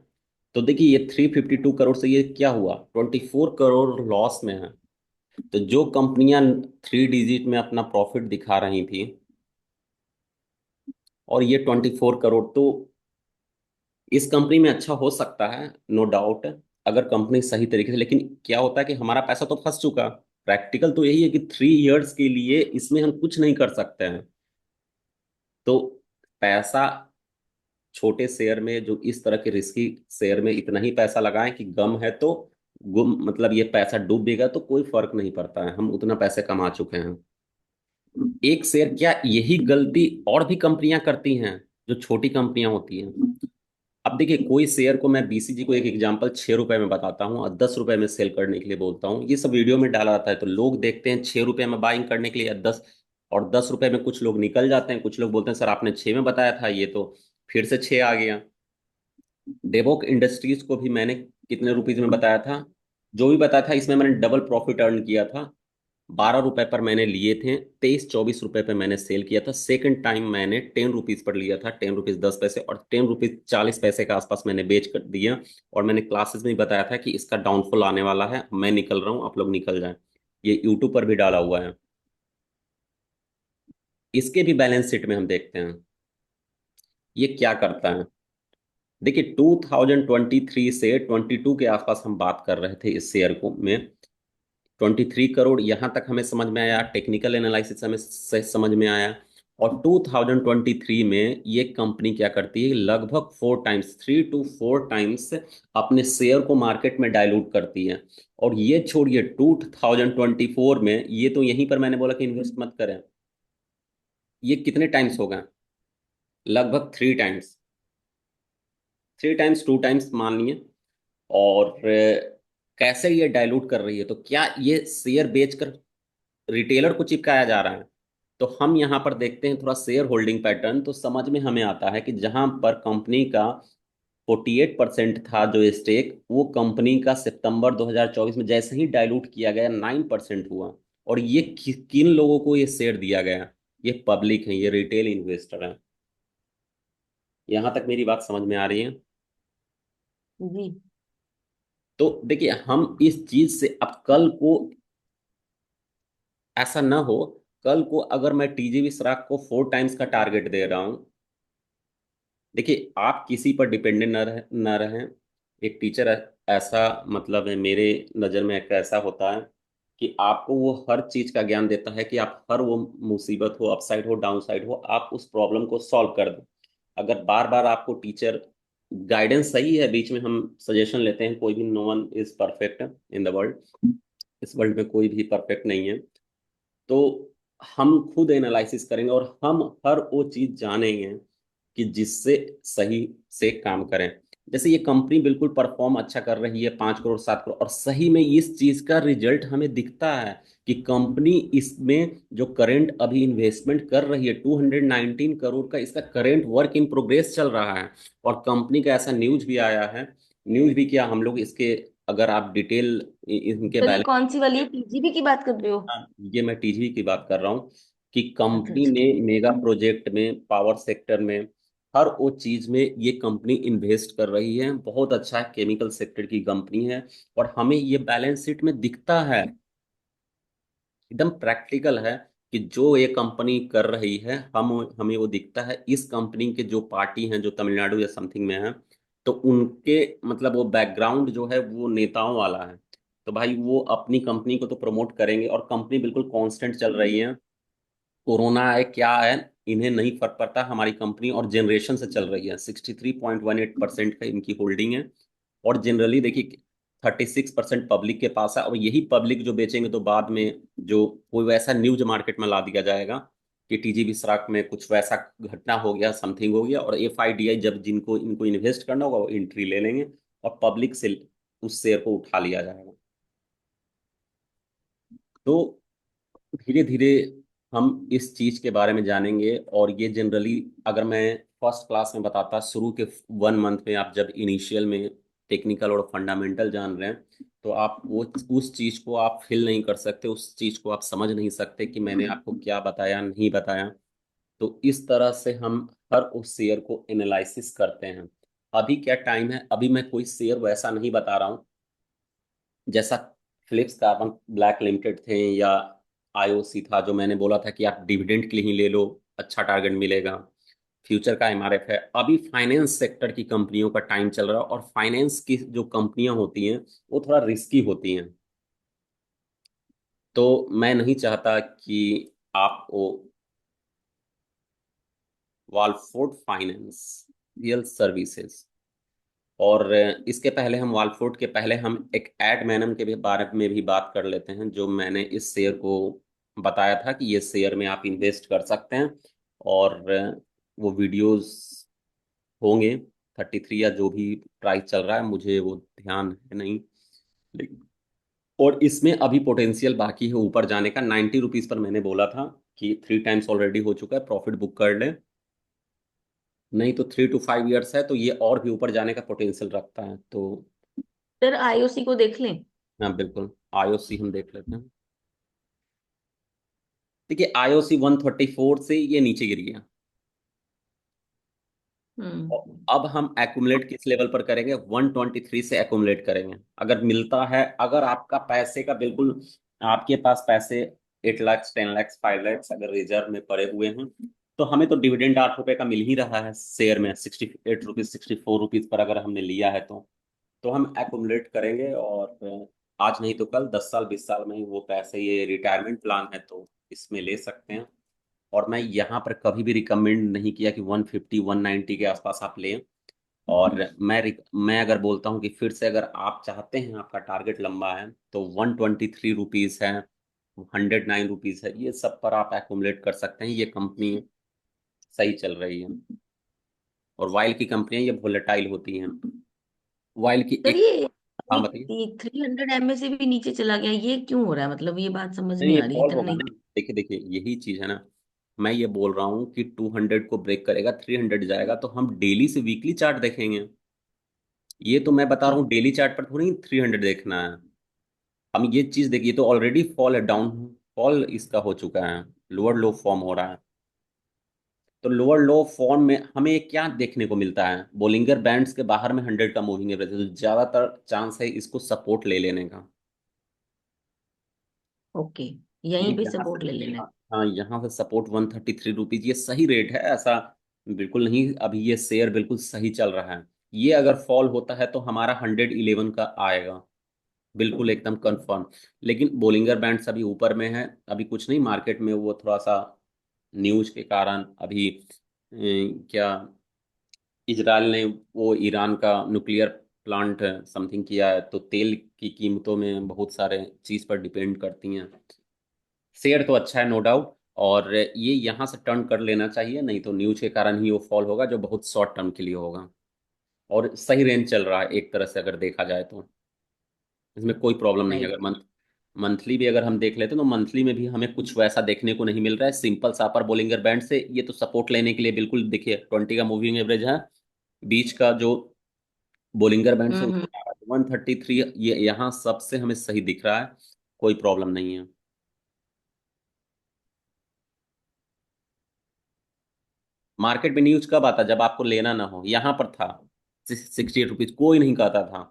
तो देखिए ये 352 करोड़ से ये क्या हुआ, 24 करोड़ लॉस में है। तो जो कंपनियां 3 डिजिट में अपना प्रॉफिट दिखा रही थी, और ये 24 करोड़, तो इस कंपनी में अच्छा हो सकता है, नो डाउट, अगर कंपनी सही तरीके से। लेकिन क्या होता है कि हमारा पैसा तो फंस चुका। प्रैक्टिकल तो यही है कि 3 इयर्स के लिए इसमें हम कुछ नहीं कर सकते हैं। तो पैसा, छोटे शेयर में, जो इस तरह के रिस्की शेयर में इतना ही पैसा लगाएं कि गम है तो गुम, मतलब ये पैसा डूबेगा तो कोई फर्क नहीं पड़ता है, हम उतना पैसे कमा चुके हैं। एक शेयर क्या, यही गलती और भी कंपनियां करती हैं, जो छोटी कंपनियां होती हैं। अब देखिए, कोई शेयर को मैं बीसीजी को एक एग्जांपल 6 रुपए में बताता हूँ और 10 रुपए में सेल करने के लिए बोलता हूँ, ये सब वीडियो में डाला जाता है, तो लोग देखते हैं 6 रुपए में बाइंग करने के लिए या 10, और 10 रुपए में कुछ लोग निकल जाते हैं। कुछ लोग बोलते हैं सर आपने 6 में बताया था, ये तो फिर से 6 आ गया। डेवोक इंडस्ट्रीज को भी मैंने कितने रुपीज में बताया था, जो भी बताया था, इसमें मैंने डबल प्रॉफिट अर्न किया था। 12 रुपए पर मैंने लिए थे, 23-24 रुपए पर मैंने सेल किया था। सेकंड टाइम मैंने 10 रुपीज पर लिया था, 10 रुपीज 10 पैसे, और 10 रुपीज 40 पैसे का आसपास मैंने बेच कर दिया। और मैंने क्लासेस में भी बताया था कि इसका डाउनफॉल आने वाला है, मैं निकल रहा हूँ, आप लोग निकल जाएं। ये यूट्यूब पर भी डाला हुआ है। इसके भी बैलेंस शीट में हम देखते हैं ये क्या करता है। देखिए 2023 से 22 के आसपास हम बात कर रहे थे इस शेयर को में, 23 करोड़ यहाँ तक हमें समझ में आया, टेक्निकल एनालिसिस हमें सही समझ में आया। और 2023 में ये कंपनी क्या करती है, लगभग 4 टाइम्स, 3 to 4 टाइम्स अपने शेयर को मार्केट में डाइल्यूट करती है। और ये छोड़िए 2024 में, ये तो यहीं पर मैंने बोला कि इन्वेस्ट मत करें, ये कितने टाइम्स हो गए, लगभग 3 टाइम्स, 3 टाइम्स 2 टाइम्स मान लिए। और कैसे ये डाइल्यूट कर रही है, तो क्या ये शेयर बेचकर रिटेलर को चिपकाया जा रहा है। तो हम यहाँ पर देखते हैं थोड़ा शेयर होल्डिंग पैटर्न, तो समझ में हमें आता है कि जहां पर कंपनी का 48% था जो स्टेक, वो कंपनी का सितंबर 2024 में जैसे ही डाइल्यूट किया गया 9% हुआ। और ये किन लोगों को ये शेयर दिया गया, ये पब्लिक है, ये रिटेल इन्वेस्टर है। यहाँ तक मेरी बात समझ में आ रही है। जी। तो देखिए हम इस चीज से, अब कल को ऐसा ना हो, कल को अगर मैं टीजी विश्राग को 4 टाइम्स का टारगेट दे रहा हूं, देखिए आप किसी पर डिपेंडेंट न रहें। एक टीचर ऐसा, मतलब है मेरे नज़र में, एक ऐसा होता है कि आपको वो हर चीज़ का ज्ञान देता है कि आप हर वो मुसीबत हो, अपसाइड हो, डाउन साइड हो, आप उस प्रॉब्लम को सॉल्व कर दें। अगर बार बार आपको टीचर गाइडेंस सही है, बीच में हम सजेशन लेते हैं, कोई भी, no one is perfect in the world, इस वर्ल्ड में कोई भी परफेक्ट नहीं है। तो हम खुद एनालिसिस करेंगे और हम हर वो चीज जानेंगे कि जिससे सही से काम करें। जैसे ये कंपनी बिल्कुल परफॉर्म अच्छा कर रही है, 5 करोड़ 7 करोड़, और सही में इस चीज का रिजल्ट हमें दिखता है कि कंपनी इसमें जो करंट अभी इन्वेस्टमेंट कर रही है 219 करोड़ का, इसका करंट वर्क इन प्रोग्रेस चल रहा है। और कंपनी का ऐसा न्यूज भी आया है, न्यूज भी क्या, हम लोग इसके, अगर आप डिटेल इनके तो ये बैलेंस, कौन सी वाली पीजीबी की बात कर रहे हो? ये मैं टीजीवी की बात कर रहा हूँ, कि अच्छा कंपनी अच्छा, ने ठीक है। मेगा प्रोजेक्ट में, पावर सेक्टर में, हर वो चीज में ये कंपनी इन्वेस्ट कर रही है। बहुत अच्छा है, केमिकल सेक्टर की कंपनी है। और हमें ये बैलेंस शीट में दिखता है, एकदम प्रैक्टिकल है कि जो ये कंपनी कर रही है, हम हमें वो दिखता है। इस कंपनी के जो पार्टी हैं, जो तमिलनाडु या समथिंग में है, तो उनके, मतलब वो बैकग्राउंड जो है वो नेताओं वाला है। तो भाई वो अपनी कंपनी को तो प्रमोट करेंगे, और कंपनी बिल्कुल कांस्टेंट चल रही है। कोरोना है क्या है, इन्हें नहीं फर्क पड़ता, हमारी कंपनी और जनरेशन से चल रही है। 63.18% का इनकी होल्डिंग है। और जनरली देखिए 36% पब्लिक के पास है, और यही पब्लिक जो बेचेंगे तो बाद में जो कोई वैसा न्यूज मार्केट में ला दिया जाएगा कि टीजी विस्राक में कुछ वैसा घटना हो गया, समथिंग हो गया, और एफआईडीआई जब जिनको इनको इन्वेस्ट करना होगा वो एंट्री ले लेंगे और पब्लिक से उस शेयर को उठा लिया जाएगा। तो धीरे धीरे हम इस चीज के बारे में जानेंगे। और ये जनरली अगर मैं फर्स्ट क्लास में बताता, शुरू के 1 मंथ में आप जब इनिशियल में टेक्निकल और फंडामेंटल जान रहे हैं, तो आप वो उस चीज को आप फील नहीं कर सकते, उस चीज को आप समझ नहीं सकते कि मैंने आपको क्या बताया नहीं बताया। तो इस तरह से हम हर उस शेयर को एनालिसिस करते हैं। अभी क्या टाइम है, अभी मैं कोई शेयर वैसा नहीं बता रहा हूँ जैसा फिलिप्स कार्बन ब्लैक लिमिटेड थे या आईओसी था, जो मैंने बोला था कि आप डिविडेंड के लिए ही ले लो, अच्छा टारगेट मिलेगा। फ्यूचर का एमआरएफ है। अभी फाइनेंस सेक्टर की कंपनियों का टाइम चल रहा है, और फाइनेंस की जो कंपनियां होती हैं वो थोड़ा रिस्की होती हैं। तो मैं नहीं चाहता कि आप वो वालफोर्ड फाइनेंस रियल सर्विसेज, और इसके पहले हम वालफोर्ड के पहले हम एक एड मैनम के भी बारे में भी बात कर लेते हैं, जो मैंने इस शेयर को बताया था कि ये शेयर में आप इन्वेस्ट कर सकते हैं। और वो वीडियोस होंगे 33 या जो भी प्राइस चल रहा है, मुझे वो ध्यान है नहीं, लेकिन और इसमें अभी पोटेंशियल बाकी है ऊपर जाने का। 90 रुपीज पर मैंने बोला था कि 3 टाइम्स ऑलरेडी हो चुका है, प्रॉफिट बुक कर ले, नहीं तो 3 to 5 years है, तो ये और भी ऊपर जाने का पोटेंशियल रखता है। तो सर आईओसी को देख लें? हाँ बिल्कुल, आईओसी हम देख लेते हैं। देखिए आईओसी 134 से ये नीचे गिर गया। और हम्म। अब हम एक्यूमुलेट किस लेवल पर करेंगे, 123 से एक्यूमुलेट करेंगे। अगर मिलता है, अगर आपका पैसे का बिल्कुल, आपके पास पैसे 8 लाख 10 लाख 5 लाख अगर रिजर्व में पड़े हुए हैं, तो हमें तो डिविडेंड 8 रुपए का मिल ही रहा है शेयर में, 68 रुपीज 64 रुपीज पर अगर हमने लिया है तो हम एक्यूमुलेट करेंगे। और आज नहीं तो कल 10 साल 20 साल में ही वो पैसे, ये रिटायरमेंट प्लान है तो इसमें ले सकते हैं। और मैं यहाँ पर कभी भी रिकमेंड नहीं किया कि 150 190 के आसपास आप लें। और मैं अगर बोलता हूँ कि फिर से अगर आप चाहते हैं, आपका टारगेट लंबा है, तो 123 रुपीज है, 109 रुपीज है, ये सब पर आप एक्यूमुलेट कर सकते हैं। ये कंपनी सही चल रही है। और वाइल की कंपनियां ये वोलेटाइल होती हैं। वाइल की सर एक, ये हाँ बताइए। 300 MA से भी नीचे चला गया, ये क्यों हो रहा है? मतलब ये बात समझ नहीं नहीं ये आ रही, फॉल इतना होगा नहीं। ना, देखिए देखिए यही चीज है ना। मैं ये बोल रहा हूँ कि 200 को ब्रेक करेगा, 300 जाएगा, तो हम डेली से वीकली चार्ट देखेंगे। ये तो मैं बता रहा हूँ, डेली चार्ट पर थोड़ी 300 देखना है। हम ये चीज देखिए, तो ऑलरेडी फॉल है, डाउन फॉल इसका हो चुका है, लोअर लो फॉर्म हो रहा है। तो लोअर लो फॉर्म में हमें क्या देखने को मिलता है, बोलिंगर बैंड्स के बाहर में 100 का मूविंग एवरेज है, तो ज्यादातर चांस है इसको सपोर्ट ले लेने का। ओके, ये यहीं पे यहाँ से, सपोर्ट ले लेना है। हाँ यहाँ से सपोर्ट 133 रुपीज, ये सही रेट है ऐसा बिल्कुल नहीं। अभी ये शेयर बिल्कुल सही चल रहा है। ये अगर फॉल होता है तो हमारा 111 का आएगा, बिल्कुल एकदम कंफर्म। लेकिन बोलिंगर बैंड्स अभी ऊपर में है, अभी कुछ नहीं मार्केट में, वो थोड़ा सा न्यूज के कारण अभी क्या, इजराइल ने वो ईरान का न्यूक्लियर प्लांट समथिंग किया है, तो तेल की कीमतों में बहुत सारे चीज पर डिपेंड करती हैं। शेयर तो अच्छा है नो डाउट, और ये यहाँ से टर्न कर लेना चाहिए, नहीं तो न्यूज के कारण ही वो फॉल होगा, जो बहुत शॉर्ट टर्म के लिए होगा। और सही रेंज चल रहा है एक तरह से अगर देखा जाए तो, इसमें कोई प्रॉब्लम नहीं है। राइट। अगर मंथली भी अगर हम देख लेते हैं, तो मंथली में भी हमें कुछ वैसा देखने को नहीं मिल रहा है। सिंपल सा अपर बोलिंगर बैंड से ये तो सपोर्ट लेने के लिए बिल्कुल, देखिए 20 का मूविंग एवरेज है, बीच का जो बोलिंगर बैंड से हम्म। 133, ये यहाँ सबसे हमें सही दिख रहा है, कोई प्रॉब्लम नहीं है। मार्केट में न्यूज कब आता, जब आपको लेना ना हो, यहाँ पर था 68 रुपीज, कोई नहीं कहता था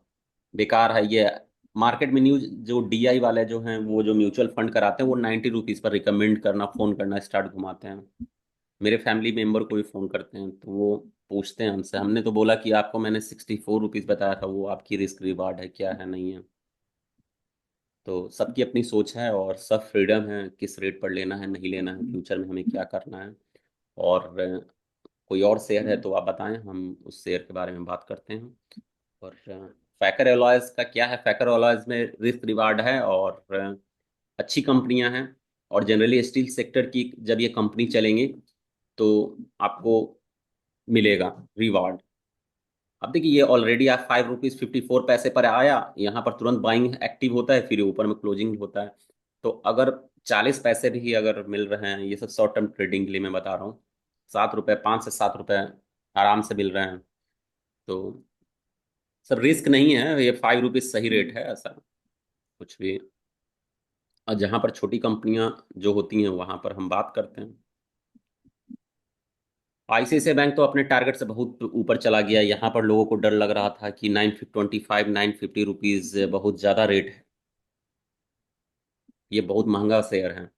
बेकार है ये। मार्केट में न्यूज जो डीआई वाले जो हैं, वो जो म्यूचुअल फंड कराते हैं, वो 90 रुपीज पर रिकमेंड करना, फोन करना स्टार्ट घुमाते हैं। मेरे फैमिली मेंबर को भी फोन करते हैं, तो वो पूछते हैं हमसे, हमने तो बोला कि आपको मैंने 64 रुपीज बताया था, वो आपकी रिस्क रिवार्ड है क्या है नहीं है। तो सबकी अपनी सोच है, और सब फ्रीडम है किस रेट पर लेना है नहीं लेना है, फ्यूचर में हमें क्या करना है। और कोई और शेयर है तो आप बताएं, हम उस शेयर के बारे में बात करते हैं। और फैकर एलॉयज का क्या है, फैकर एलॉयज में रिस्क रिवार्ड है, और अच्छी कंपनियां हैं। और जनरली स्टील सेक्टर की जब ये कंपनी चलेंगी तो आपको मिलेगा रिवार्ड। अब देखिए ये ऑलरेडी आप ₹5.54 पर आया, यहाँ पर तुरंत बाइंग एक्टिव होता है, फिर ऊपर में क्लोजिंग होता है। तो अगर 40 पैसे भी अगर मिल रहे हैं, ये सब शॉर्ट टर्म ट्रेडिंग के लिए मैं बता रहा हूँ, ₹7, ₹5 से ₹7 आराम से मिल रहे हैं। तो सब रिस्क नहीं है, ये ₹5 सही रेट है, ऐसा कुछ भी। और जहाँ पर छोटी कंपनियां जो होती हैं वहां पर हम बात करते हैं। आईसीआईसीआई बैंक तो अपने टारगेट से बहुत ऊपर चला गया, यहाँ पर लोगों को डर लग रहा था कि 925 ₹950 बहुत ज़्यादा रेट है, ये बहुत महंगा शेयर है।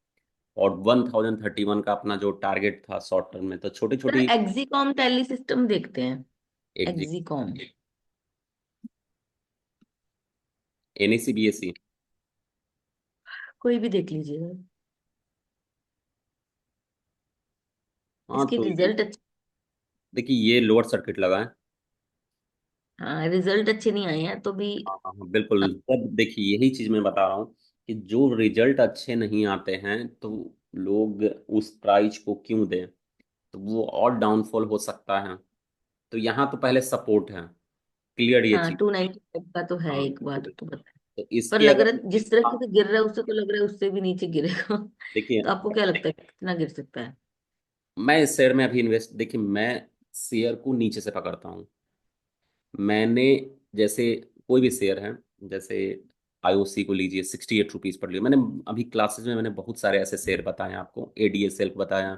और 1031 का अपना जो टारगेट था शॉर्ट टर्म में, तो छोटी सर छोटी। एग्जीकॉम टैली सिस्टम देखते हैं। एक जी, एग्जीकॉम एनईसी बीएसई। कोई भी देख लीजिएगा। हाँ इसके तो रिजल्ट अच्छे। देखिए ये लोअर सर्किट लगा है। हाँ, रिजल्ट अच्छे नहीं आए हैं तो भी। हाँ हाँ हाँ, बिल्कुल। तब देखिए यही चीज मैं बता रहा हूँ कि जो रिजल्ट अच्छे नहीं आते हैं तो लोग उस प्राइस को क्यों दें, तो वो और डाउनफॉल हो सकता है। तो यहाँ तो पहले सपोर्ट है, क्लियर ये हाँ, चीज। 295 का तो है, हाँ एक बात तो पता है। तो पर इसके लग अगर रहा है जिस तरीके आप से गिर रहा है उससे तो लग रहा है उससे भी नीचे गिरेगा। देखिए, तो आपको क्या लगता है कितना गिर सकता है? मैं इस शेयर में अभी इन्वेस्ट, देखिए मैं शेयर को नीचे से पकड़ता हूँ। मैंने, जैसे कोई भी शेयर है, जैसे आईओसी को लीजिए, ₹68 पर लिए मैंने। अभी क्लासेस में मैंने बहुत सारे ऐसे शेयर बताए आपको, एडीएसएल को बताया,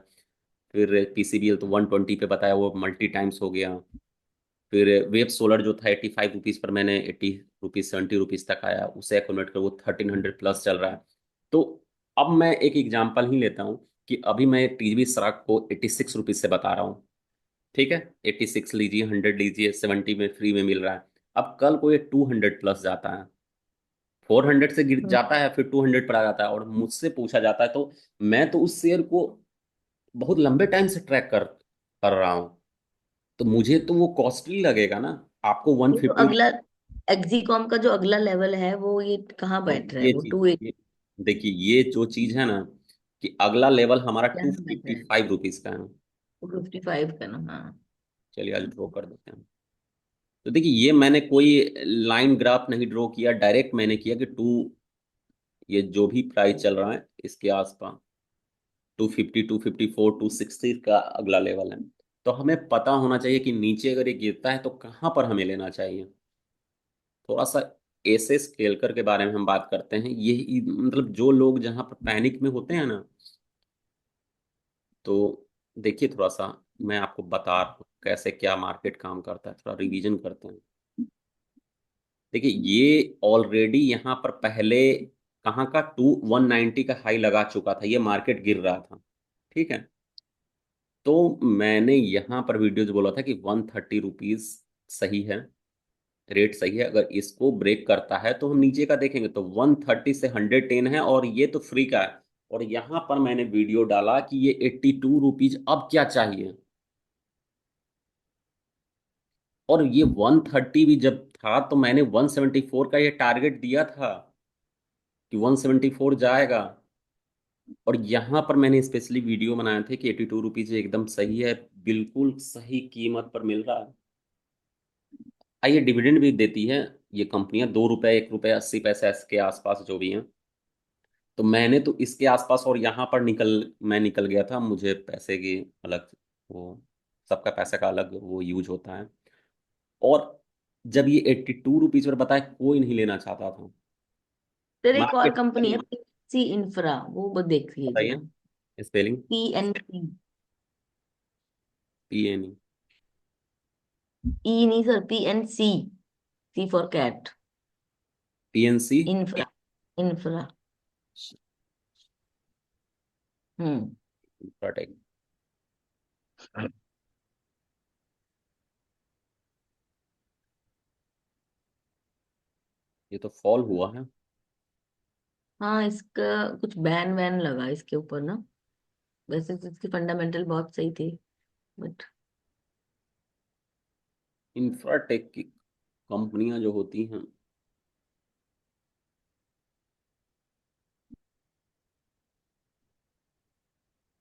फिर पीसीबीएल तो 120 पे बताया, वो मल्टी टाइम्स हो गया। फिर वेब सोलर जो था ₹85 पर, मैंने ₹80 ₹70 तक आया, उसे एक्यूमुलेट कर वो 1300 प्लस चल रहा है। तो अब मैं एक एग्जांपल ही लेता हूँ कि अभी मैं टीवी सराग को ₹86 से बता रहा हूँ, ठीक है। 86 लीजिए, 100 लीजिए, 70 में फ्री में मिल रहा है। अब कल को ये 200 प्लस जाता है, 400 से गिर हम्म। जाता है, फिर 200 पर आ जाता है, और मुझसे पूछा जाता है, तो मैं तो उस शेयर को बहुत लंबे टाइम से ट्रैक कर कर रहा हूँ, तो मुझे तो वो कॉस्टली लगेगा ना। आपको वन ये जो फिफ्टी अगला एग्जीकॉम का जो अगला लेवल है वो ये कहाँ तो बैठ रहा है? ये वो चीज, 280 ये देखिए ये जो चीज है ना, कि अगला लेवल हमारा टू यहाँ बैठ फिफ्टी रहा है। फाइव रुपीज का है। 255 का ना, हाँ। चलिए आज ड्रॉ कर देते हैं। तो देखिए ये मैंने कोई लाइन ग्राफ नहीं ड्रॉ किया, डायरेक्ट मैंने किया कि ये जो भी प्राइस चल रहा है इसके आसपास 250, 254, 260 का अगला लेवल है। तो हमें पता होना चाहिए कि नीचे अगर ये गिरता है तो कहाँ पर हमें लेना चाहिए। थोड़ा सा ऐसे स्केल कर के बारे में हम बात करते हैं, ये मतलब जो लोग जहाँ पर पैनिक में होते हैं ना, तो देखिए थोड़ा सा मैं आपको बता रहा हूँ कैसे क्या मार्केट काम करता है, थोड़ा रिवीजन करते हैं। देखिए ये ऑलरेडी यहाँ पर पहले कहाँ का 190 का हाई लगा चुका था, ये मार्केट गिर रहा था, ठीक है। तो मैंने यहाँ पर वीडियोज बोला था कि ₹130 सही है, रेट सही है। अगर इसको ब्रेक करता है तो हम नीचे का देखेंगे, तो 130 से 110 है, और ये तो फ्री का है। और यहाँ पर मैंने वीडियो डाला कि ये ₹82 अब क्या चाहिए। और ये 130 भी जब था तो मैंने 174 का ये टारगेट दिया था कि 174 जाएगा। और यहाँ पर मैंने स्पेशली वीडियो बनाए थे कि ₹82 एकदम सही है, बिल्कुल सही कीमत पर मिल रहा है। ये डिविडेंड भी देती है ये कंपनियां, ₹2 ₹1.80 के आसपास जो भी हैं। तो मैंने तो इसके आसपास, और यहाँ पर मैं निकल गया था, मुझे पैसे की अलग वो, सबका पैसे का अलग वो यूज होता है। और जब ये ₹82 पर बताए, कोई नहीं लेना चाहता था। फिर एक और मार्केट कंपनी है पीएनसी इंफ्रा, वो देख बताइए लीजिएगा। स्पेलिंग। पीएनसी। PNE। ई नहीं sir, PNC. C for cat. PNC। Infra. Infra. Hmm. Infratech. ये तो फॉल हुआ है। हाँ, इसका कुछ बैन वैन लगा इसके ऊपर ना। वैसे तो इसकी फंडामेंटल बहुत सही थी, बट इंफ्राटेक की कंपनियां जो होती हैं,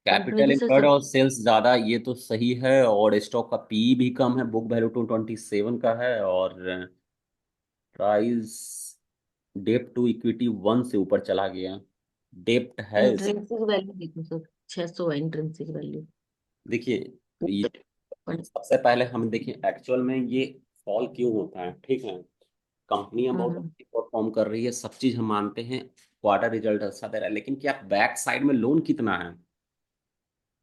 कंपनी कैपिटल तो सर इनकर्ड सब। और सेल्स ज्यादा, ये तो सही है। और स्टॉक का पी भी कम है, बुक वैल्यू 227 का है। और प्राइस, डेप्ट टू इक्विटी 1 से ऊपर चला गया। डेप्ट है इंट्रिंसिक वैल्यू देखो सर, 600 है इंट्रिंसिक वैल्यू। देखिए, ये सबसे पहले हम देखिए एक्चुअल में ये फॉल क्यों होता है, ठीक है। कंपनियां बहुत हम्म। अच्छी परफॉर्म कर रही है, सब चीज हम मानते हैं, क्वार्टर रिजल्ट अच्छा दे रहा है, लेकिन क्या बैक साइड में लोन कितना है?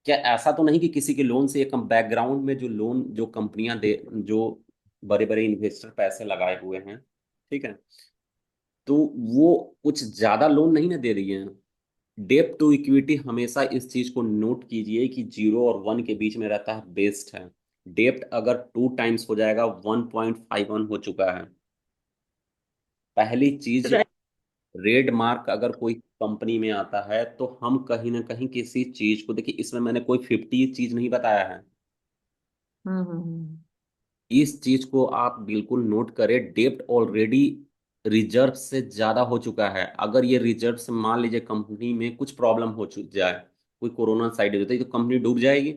क्या ऐसा तो नहीं कि किसी के लोन से ये कम, बैकग्राउंड में जो लोन जो कंपनियां दे, जो बड़े बड़े इन्वेस्टर पैसे लगाए हुए हैं, ठीक है, तो वो कुछ ज्यादा लोन नहीं ना दे रही है। डेप्ट टू इक्विटी हमेशा इस चीज को नोट कीजिए कि 0 और 1 के बीच में रहता है, बेस्ट है। डेप्ट अगर 2 टाइम्स हो जाएगा, 1.51 हो चुका है। पहली चीज, राइट। रेड मार्क अगर कोई कंपनी में आता है तो हम कहीं ना कहीं किसी चीज को, देखिए इसमें मैंने कोई 50 चीज नहीं बताया है, हम्म। इस चीज को आप बिल्कुल नोट करें। डेप्ट ऑलरेडी रिजर्व से ज्यादा हो चुका है। अगर ये रिजर्व से मान लीजिए कंपनी में कुछ प्रॉब्लम हो चुक जाए, कोई कोरोना साइड होता है, तो कंपनी डूब जाएगी।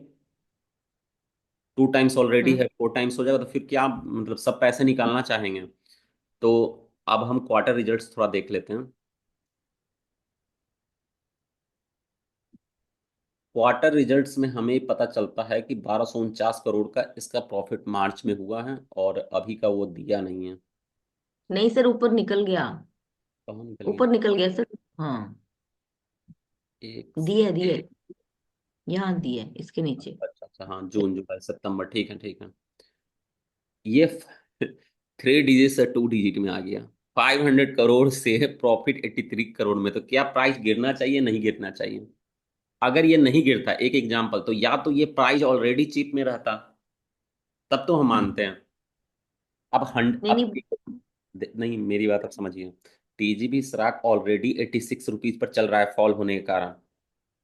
2 टाइम्स ऑलरेडी हम्म। है, 4 टाइम्स हो जाएगा तो फिर क्या, मतलब सब पैसे निकालना चाहेंगे। तो अब हम क्वार्टर रिजल्ट्स थोड़ा देख लेते हैं। क्वार्टर रिजल्ट्स में हमें पता चलता है कि 1249 करोड़ का इसका प्रॉफिट मार्च में हुआ है, और अभी का वो दिया नहीं है। नहीं सर, ऊपर निकल गया। कहाँ निकल गया? ऊपर निकल गया सर। हाँ। एक, दिए दिए, यहाँ दिए इसके नीचे। अच्छा अच्छा, हाँ, जून जुलाई सितंबर, ठीक है ठीक है। ये 3 डिजिट से 2 डिजिट में आ गया। 500 करोड़ से प्रॉफिट 83 करोड़ में, तो क्या प्राइस गिरना चाहिए, नहीं गिरना चाहिए? अगर ये नहीं गिरता, एक एग्जांपल, तो या तो ये प्राइस ऑलरेडी चिप में रहता, तब तो हम मानते हैं। अब हंड नहीं अब नहीं। नहीं, मेरी बात आप समझिए। TGB stock already 86 rupees per चल रहा है, फॉल होने के कारण।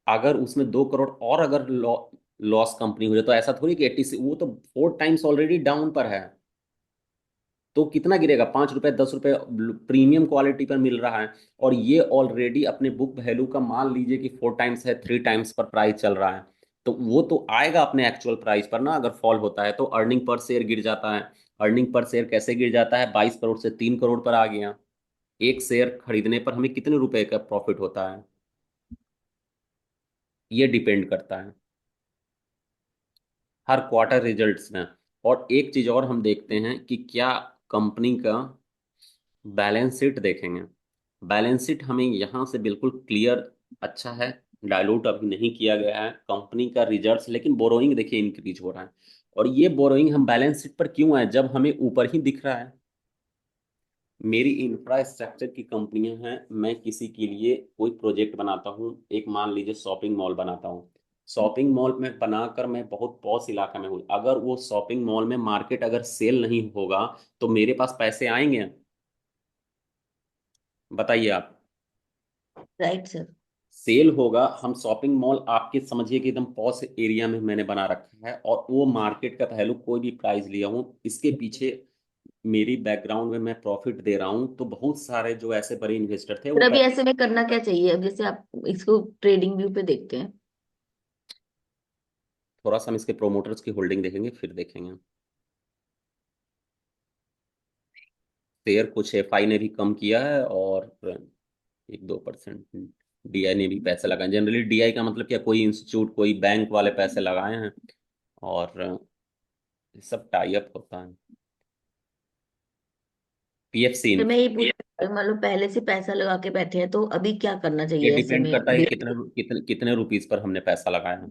अगर उसमें 2 करोड़ और अगर लॉस कंपनी हो जाए, तो ऐसा थोड़ी कि 86, वो तो 4 टाइम्स ऑलरेडी डाउन पर है। तो कितना गिरेगा? 5 रुपए 10 रुपए प्रीमियम क्वालिटी पर मिल रहा है। और ये ऑलरेडी अपने बुक वैल्यू का मान लीजिए कि 4 टाइम्स है, 3 टाइम्स पर प्राइस चल रहा है। तो वो तो आएगा अपने एक्चुअल प्राइस पर ना। अगर फॉल होता है तो अर्निंग पर शेयर गिर जाता है। अर्निंग पर शेयर कैसे गिर जाता है? 22 करोड़ से 3 करोड़ पर आ गया। एक शेयर खरीदने पर हमें कितने रुपए का प्रॉफिट होता है, ये डिपेंड करता है हर क्वार्टर रिजल्ट्स में। और एक चीज और हम देखते हैं कि क्या कंपनी का बैलेंस शीट देखेंगे। बैलेंस शीट हमें यहाँ से बिल्कुल क्लियर, अच्छा है, डाइल्यूट अभी नहीं किया गया है कंपनी का रिजल्ट्स, लेकिन बोरोइंग देखिए इंक्रीज हो रहा है। और ये बोरोइंग हम बैलेंस शीट पर क्यों है जब हमें ऊपर ही दिख रहा है? मेरी इंफ्रास्ट्रक्चर की कंपनियां हैं, मैं किसी के लिए कोई प्रोजेक्ट बनाता हूँ, एक मान लीजिए शॉपिंग मॉल बनाता हूँ। शॉपिंग मॉल में बनाकर मैं बहुत पॉश इलाका में हूँ, अगर वो शॉपिंग मॉल में मार्केट अगर सेल नहीं होगा तो मेरे पास पैसे आएंगे? बताइए आप। Right sir. सेल होगा, हम शॉपिंग मॉल आपके समझिए कि एकदम पॉश एरिया में मैंने बना रखा है, और वो मार्केट का पहलू कोई भी प्राइस लिया हूँ, इसके पीछे मेरी बैकग्राउंड में मैं प्रॉफिट दे रहा हूँ, तो बहुत सारे जो ऐसे बड़े इन्वेस्टर थे फिर वो अभी ऐसे में करना क्या चाहिए? अब जैसे आप इसको ट्रेडिंग व्यू पे देखते हैं। थोड़ा सा हम इसके प्रोमोटर्स की होल्डिंग देखेंगे, फिर देखेंगे। शेयर कुछ एफआई ने भी कम किया है, और 1-2% डीआई ने भी पैसे लगाए। जनरली डीआई का मतलब क्या, कोई इंस्टीट्यूट कोई बैंक वाले पैसे लगाए हैं, और ये सब टाई अप होता है। पीएफसी, तो मैं ये पूछ रही हूँ, मान लो पहले से पैसा लगा के बैठे हैं, तो अभी क्या करना ये चाहिए ऐसे डिपेंड में करता है कि कितने कितने कितने रुपीस पर हमने पैसा लगाया है।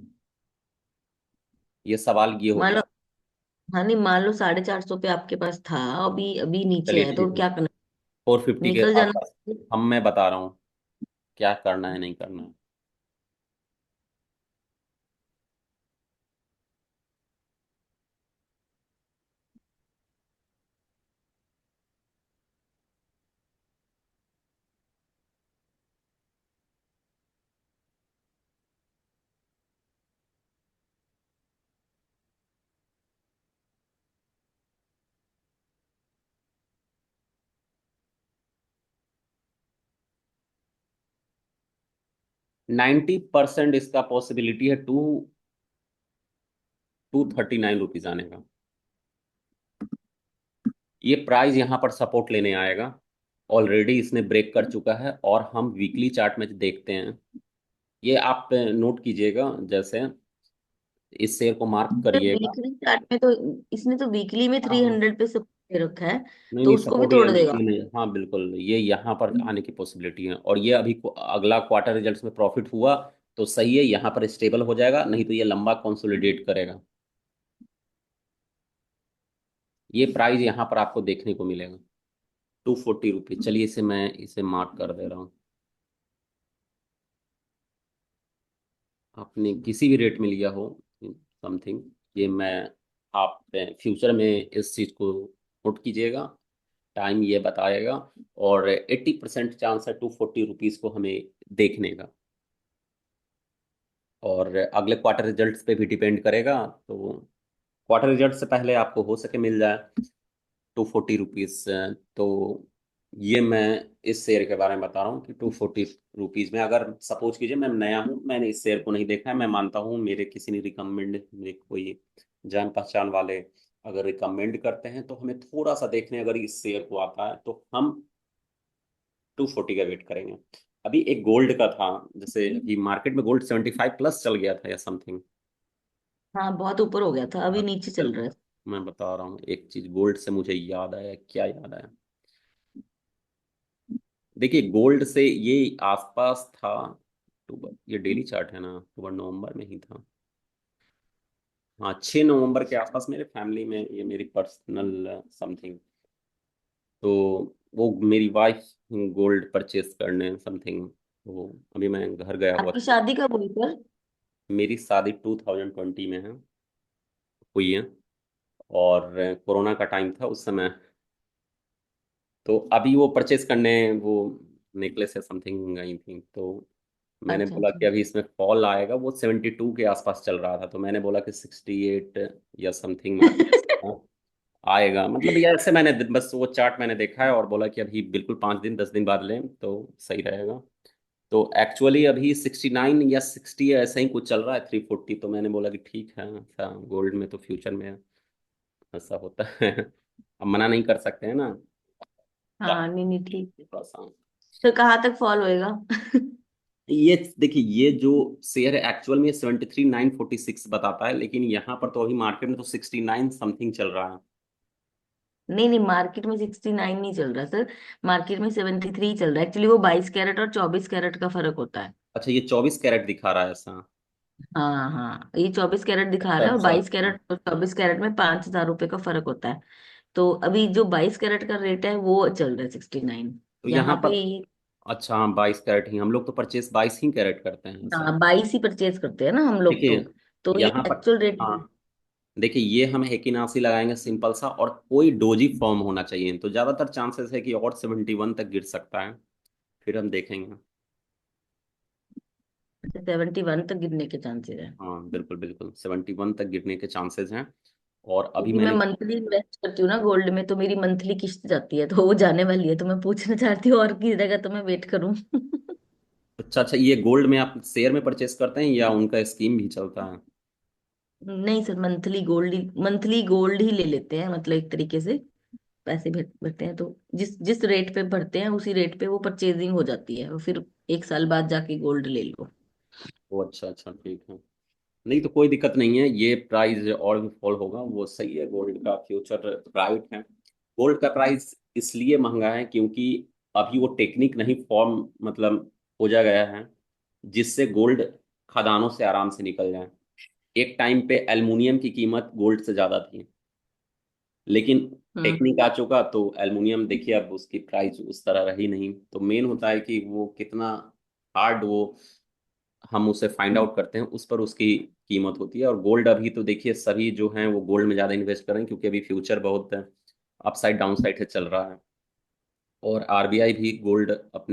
ये सवाल ये मान होता लो, है। हाँ नहीं, मान लो 450 पे आपके पास था, अभी अभी नीचे चलिए है, तो ठीक है, क्या करना? 450 के निकल जाना आसपास। चाहिए? हम मैं बता रहा हूँ क्या करना है, नहीं करना है। 90% इसका पॉसिबिलिटी है 239 रुपीज आने का। ये प्राइस यहाँ पर सपोर्ट लेने आएगा। ऑलरेडी इसने ब्रेक कर चुका है, और हम वीकली चार्ट में देखते हैं। ये आप नोट कीजिएगा, जैसे इस शेयर को मार्क करिएगा। वीकली चार्ट में तो इसने तो वीकली में हाँ थ्री हाँ। हंड्रेड पे सब दे रखा है। नहीं तो नहीं, उसको भी सपोर्ट ये तोड़ देगा। नहीं नहीं, हाँ बिल्कुल, ये यहाँ पर आने की पॉसिबिलिटी है। और ये अभी अगला क्वार्टर रिजल्ट्स में प्रॉफिट हुआ तो सही है, यहाँ पर स्टेबल हो जाएगा, नहीं तो ये लंबा कंसोलिडेट करेगा। ये प्राइस यहाँ पर आपको देखने को मिलेगा 240 रुपीज। चलिए इसे मैं इसे मार्क कर दे रहा हूँ। आपने किसी भी रेट में लिया हो समथिंग, ये मैं, आप फ्यूचर में इस चीज़ को नोट कीजिएगा, टाइम ये बताएगा। और 80% चांस है 240 रुपीज़ को हमें देखने का। और अगले क्वार्टर रिजल्ट्स पे भी डिपेंड करेगा, तो क्वार्टर रिजल्ट से पहले आपको हो सके मिल जाए 240 रुपीज़। तो ये मैं इस शेयर के बारे में बता रहा हूँ कि 240 रुपीज़ में, अगर सपोज कीजिए मैं नया हूँ, मैंने इस शेयर को नहीं देखा है, मैं मानता हूँ मेरे किसी ने रिकमेंड, मेरे कोई जान पहचान वाले अगर रिकमेंड करते हैं तो हमें थोड़ा सा देखने, अगर इस शेयर को आता है तो हम 240 का वेट करेंगे। अभी एक गोल्ड का था, जैसे अभी मार्केट में गोल्ड 75 प्लस चल गया था या समथिंग। हाँ, बहुत ऊपर हो गया था, अभी नीचे चल रहा है। मैं बता रहा हूँ एक चीज, गोल्ड से मुझे याद आया, क्या याद आया। देखिए गोल्ड से ये आसपास था अक्टूबर, ये डेली चार्ट है ना, अक्टूबर नवंबर में ही था। हाँ, 6 नवंबर के आसपास मेरे फैमिली में, ये मेरी पर्सनल समथिंग, तो वो मेरी वाइफ गोल्ड परचेज करने समथिंग, वो अभी मैं घर गया हुआ आपकी था। शादी कब हुई सर? मेरी शादी 2020 में है, हुई है। और कोरोना का टाइम था उस समय। तो अभी वो परचेज करने, वो नेकलेस या समथिंग आई थी, तो मैंने अच्छा बोला अच्छा। कि अभी इसमें फॉल आएगा, वो 72 के आसपास चल रहा था, तो मैंने बोला कि 68 या समथिंग में आएगा, मतलब ये ऐसे मैंने बस वो चार्ट मैंने देखा है और बोला कि अभी बिल्कुल 5 दिन 10 दिन बाद लें तो सही रहेगा। तो एक्चुअली अभी 69 या 60 ऐसा ही कुछ चल रहा है, 340। तो मैंने बोला कि ठीक है, ऐसा गोल्ड में तो फ्यूचर में ऐसा होता है। अब मना नहीं कर सकते हैं ना। हाँ, नहीं नहीं, ठीक है। थोड़ा सा तो कहाँ तक फॉल होएगा? ये देखिए, ये जो शेयर है एक्चुअल में 73,946 बताता है, लेकिन यहाँ पर तो अभी मार्केट में तो 69 समथिंग चल रहा है। नहीं नहीं, मार्केट में 69 नहीं चल रहा सर। मार्केट में 73 चल रहा है। एक्चुअली वो 22 कैरेट और 24 कैरेट का फर्क होता है। अच्छा, ये 24 कैरेट दिखा रहा है ऐसा। हाँ हाँ, ये 24 कैरेट दिखा अच्छा रहा है, और अच्छा बाईस अच्छा। कैरेट और 24 कैरेट में 5,000 रुपये का फर्क होता है। तो अभी जो 22 कैरेट का रेट है वो चल रहा है 69। तो यहाँ यहाँ पे पर, अच्छा हाँ, 22 कैरेट ही, हम लोग तो परचेस 22 ही कैरेट करते हैं ऐसा। हाँ, 22 ही परचेज करते हैं ना हम लोग देखिए तो ये यहाँ पर, एक्चुअल रेट। हाँ देखिए, ये हम हेकिनासी लगाएंगे सिंपल सा, और कोई डोजी फॉर्म होना चाहिए, तो ज्यादातर चांसेस है कि और 71 तक गिर सकता है, फिर हम देखेंगे। 71 तक गिरने के चांसेस है। हाँ बिल्कुल बिल्कुल, 71 तक गिरने के चांसेस हैं। और अभी क्योंकि मैं मैंने, मंथली इन्वेस्ट करती हूँ ना गोल्ड में, तो मेरी मंथली किस्त जाती है, तो वो जाने वाली है, तो मैं पूछना चाहती हूँ और किस जगह तो मैं वेट करूँ। अच्छा अच्छा, ये गोल्ड में आप शेयर में परचेस करते हैं या उनका स्कीम भी चलता है? नहीं सर, मंथली गोल्ड ही ले लेते हैं, मतलब एक तरीके से पैसे भरते हैं, तो जिस जिस रेट पे भरते हैं उसी रेट पे वो परचेजिंग हो जाती है, और फिर एक साल बाद जाके गोल्ड ले लो। वो अच्छा अच्छा, ठीक है। नहीं तो कोई दिक्कत नहीं है, ये प्राइस और भी फॉल होगा, वो सही है, गोल्ड का फ्यूचर ब्राइट है। गोल्ड का प्राइस इसलिए महंगा है क्योंकि अभी वो टेक्निक नहीं फॉर्म, मतलब खोजा गया है जिससे गोल्ड खदानों से आराम से निकल जाए। एक टाइम पे एल्युमिनियम की कीमत गोल्ड से ज़्यादा थी, लेकिन हम्म। टेक्निक आ चुका तो एल्युमिनियम देखिए अब उसकी प्राइस उस तरह रही नहीं। तो मेन होता है कि वो कितना हार्ड, वो हम उसे फाइंड आउट करते हैं, उस पर उसकी कीमत होती है। और गोल्ड अभी तो देखिए सभी जो हैं वो गोल्ड में ज़्यादा इन्वेस्ट कर रहे हैं, क्योंकि अभी फ्यूचर बहुत अपसाइड डाउन साइड है चल रहा है। और आरबीआई भी गोल्ड अपने